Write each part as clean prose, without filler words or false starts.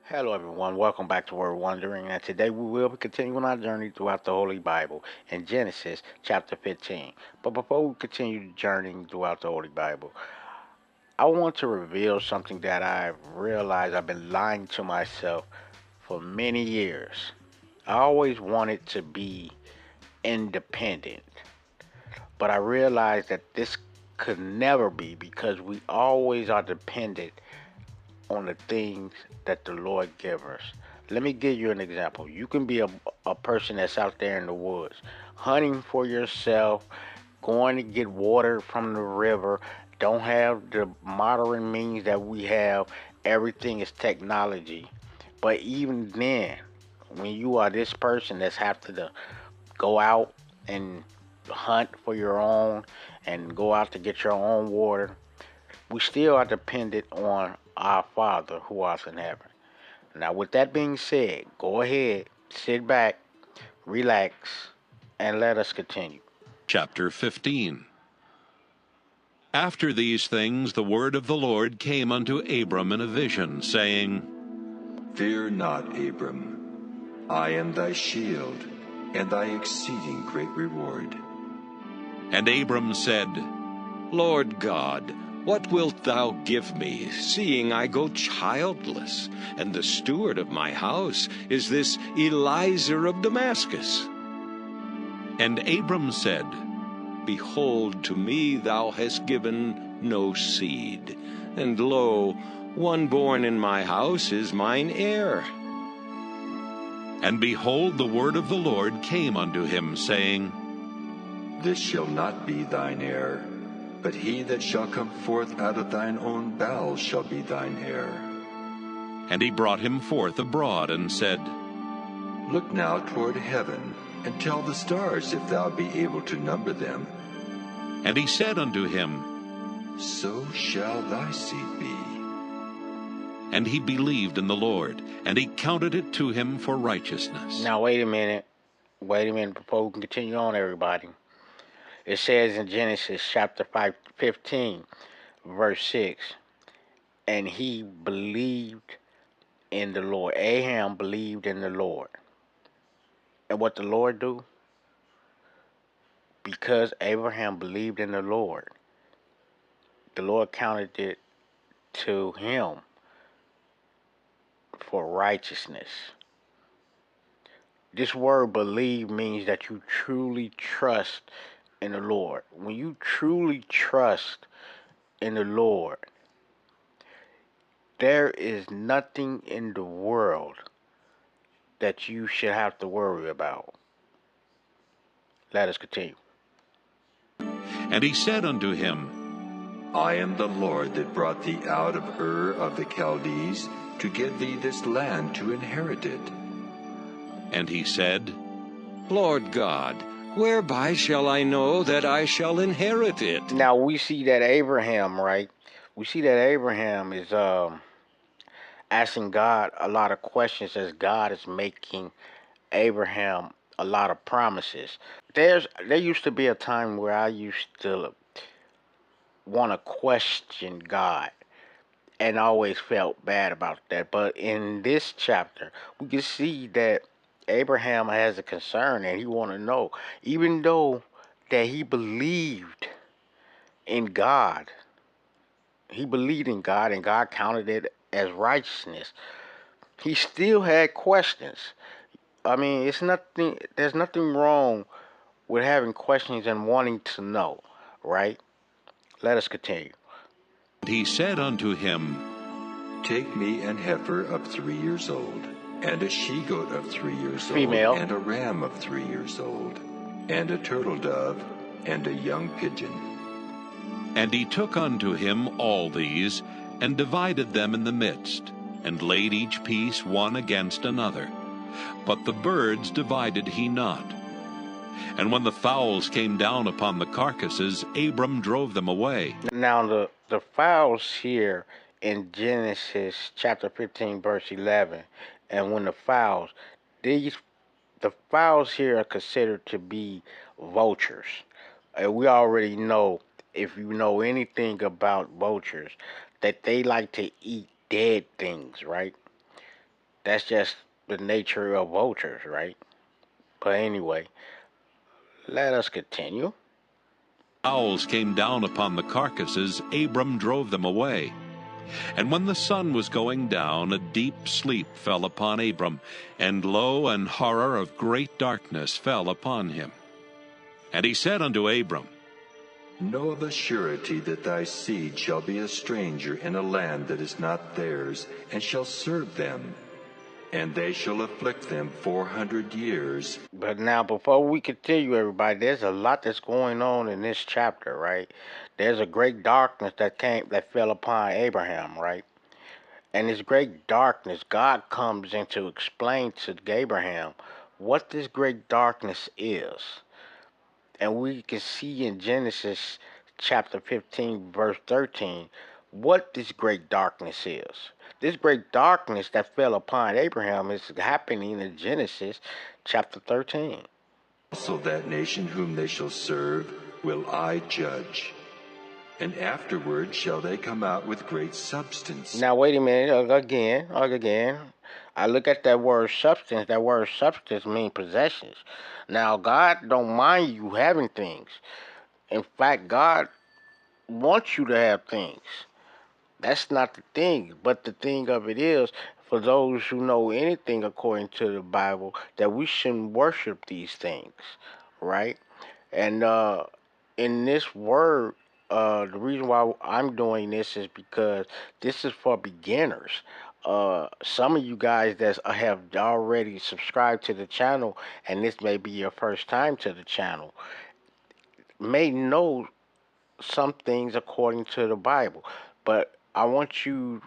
Hello, everyone. Welcome back to Word Wondering. And today we will be continuing our journey throughout the Holy Bible in Genesis chapter 15. But before we continue journeying throughout the Holy Bible, I want to reveal something that I've realized I've been lying to myself for many years. I always wanted to be independent, but I realized that this could never be because we always are dependent on the things that the Lord gives us. Let me give you an example. You can be a person that's out there in the woods, hunting for yourself, going to get water from the river, don't have the modern means that we have. Everything is technology. But even then, when you are this person that's have to go out and hunt for your own and go out to get your own water, we still are dependent on our Father who art in heaven. Now, with that being said, go ahead, sit back, relax, and let us continue. Chapter 15. After these things the word of the Lord came unto Abram in a vision, saying, Fear not, Abram. I am thy shield, and thy exceeding great reward. And Abram said, Lord God, what wilt thou give me, seeing I go childless, and the steward of my house is this Eliezer of Damascus? And Abram said, Behold, to me thou hast given no seed, and lo, one born in my house is mine heir. And behold, the word of the Lord came unto him, saying, This shall not be thine heir, but he that shall come forth out of thine own bowels shall be thine heir. And he brought him forth abroad, and said, Look now toward heaven, and tell the stars if thou be able to number them. And he said unto him, So shall thy seed be. And he believed in the Lord, and he counted it to him for righteousness. Now, wait a minute. Wait a minute before we can continue on, everybody. It says in Genesis chapter 15, verse 6, and he believed in the Lord. Abraham believed in the Lord. And what the Lord do? Because Abraham believed in the Lord counted it to him for righteousness. This word believe means that you truly trust in the Lord. When you truly trust in the Lord, there is nothing in the world that you should have to worry about. Let us continue. And he said unto him, I am the Lord that brought thee out of Ur of the Chaldees to give thee this land to inherit it. And he said, Lord God, whereby shall I know that I shall inherit it? Now we see that Abraham, right? We see that Abraham is asking God a lot of questions as God is making Abraham a lot of promises. There used to be a time where I used to want to question God and always felt bad about that. But in this chapter, we can see that Abraham has a concern and he want to know, even though that in God, he believed in God and God counted it as righteousness. He still had questions. I mean, it's nothing. There's nothing wrong with having questions and wanting to know, right? Let us continue. And he said unto him, Take me an heifer of 3 years old, and a she-goat of 3 years Female. old, and a ram of 3 years old, and a turtle dove, and a young pigeon. And he took unto him all these, and divided them in the midst, and laid each piece one against another. But the birds divided he not. And when the fowls came down upon the carcasses, Abram drove them away. Now the fowls here in Genesis chapter 15 verse 11, and when these the fowls here are considered to be vultures. And we already know, if you know anything about vultures, that they like to eat dead things, right? That's just the nature of vultures, right? But anyway, let us continue. Owls came down upon the carcasses, Abram drove them away. And when the sun was going down, a deep sleep fell upon Abram, and lo, an horror of great darkness fell upon him. And he said unto Abram, Know of a surety that thy seed shall be a stranger in a land that is not theirs, and shall serve them, and they shall afflict them 400 years. But now, before we continue, everybody, there's a lot that's going on in this chapter, right? There's a great darkness that fell upon Abraham, right? And this great darkness, God comes in to explain to Abraham what this great darkness is. And we can see in Genesis chapter 15, verse 13, what this great darkness is. This great darkness that fell upon Abraham is happening in Genesis chapter 13. Also that nation whom they shall serve will I judge, and afterward shall they come out with great substance. Now, wait a minute, again. I look at that word substance. That word substance means possessions. Now, God don't mind you having things. In fact, God wants you to have things. That's not the thing. But the thing of it is, for those who know anything according to the Bible, that we shouldn't worship these things, right? And in this word, the reason why I'm doing this is because this is for beginners. Some of you guys that have already subscribed to the channel, and this may be your first time to the channel, may know some things according to the Bible, but I want you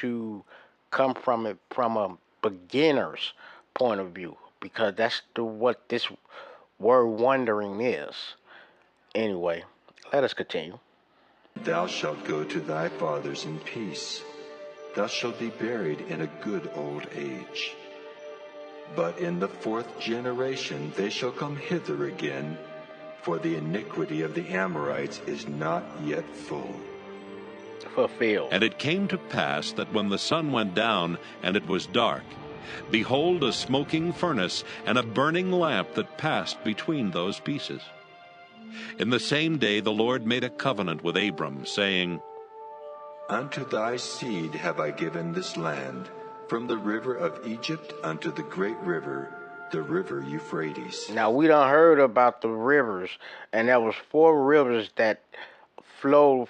to come from it from a beginner's point of view because that's what this word wondering is. Anyway, let us continue. Thou shalt go to thy fathers in peace. Thou shalt be buried in a good old age. But in the 4th generation they shall come hither again, for the iniquity of the Amorites is not yet full. Fulfilled. And it came to pass that when the sun went down, and it was dark, behold, a smoking furnace, and a burning lamp that passed between those pieces. In the same day the Lord made a covenant with Abram, saying, Unto thy seed have I given this land, from the river of Egypt unto the great river, the river Euphrates. Now we done heard about the rivers, and there was 4 rivers that flowed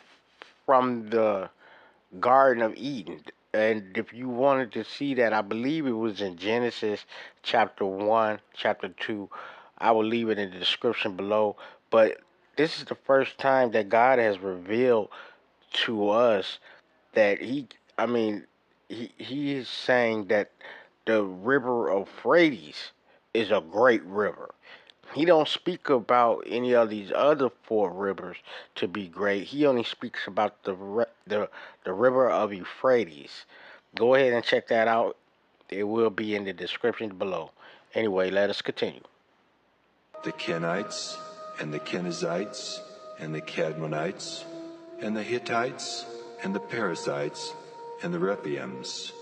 from the Garden of Eden. And if you wanted to see that, I believe it was in Genesis chapter 1, chapter 2. I will leave it in the description below. But this is the first time that God has revealed to us that he is saying that the river of Euphrates is a great river. He don't speak about any of these other 4 rivers to be great. He only speaks about the river of Euphrates. Go ahead and check that out. It will be in the description below. Anyway, let us continue. The Kenites, and the Kenizzites, and the Cadmonites, and the Hittites, and the Perizzites, and the Rephaims,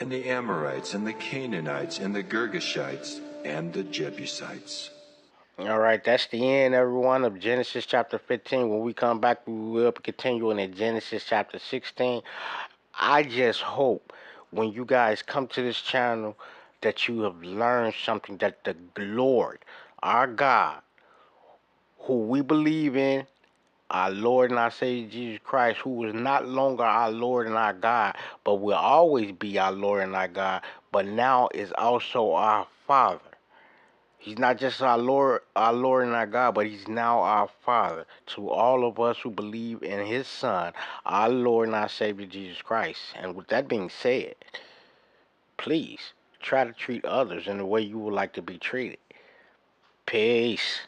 and the Amorites, and the Canaanites, and the Girgashites, and the Jebusites. All right, that's the end, everyone, of Genesis chapter 15. When we come back, we will be continuing in Genesis chapter 16. I just hope when you guys come to this channel that you have learned something, that the Lord, our God, who we believe in, our Lord and our Savior Jesus Christ, who is not longer our Lord and our God, but will always be our Lord and our God, but now is also our Father. He's not just our Lord and our God, but he's now our Father to all of us who believe in his Son, our Lord and our Savior Jesus Christ. And with that being said, please try to treat others in the way you would like to be treated. Peace.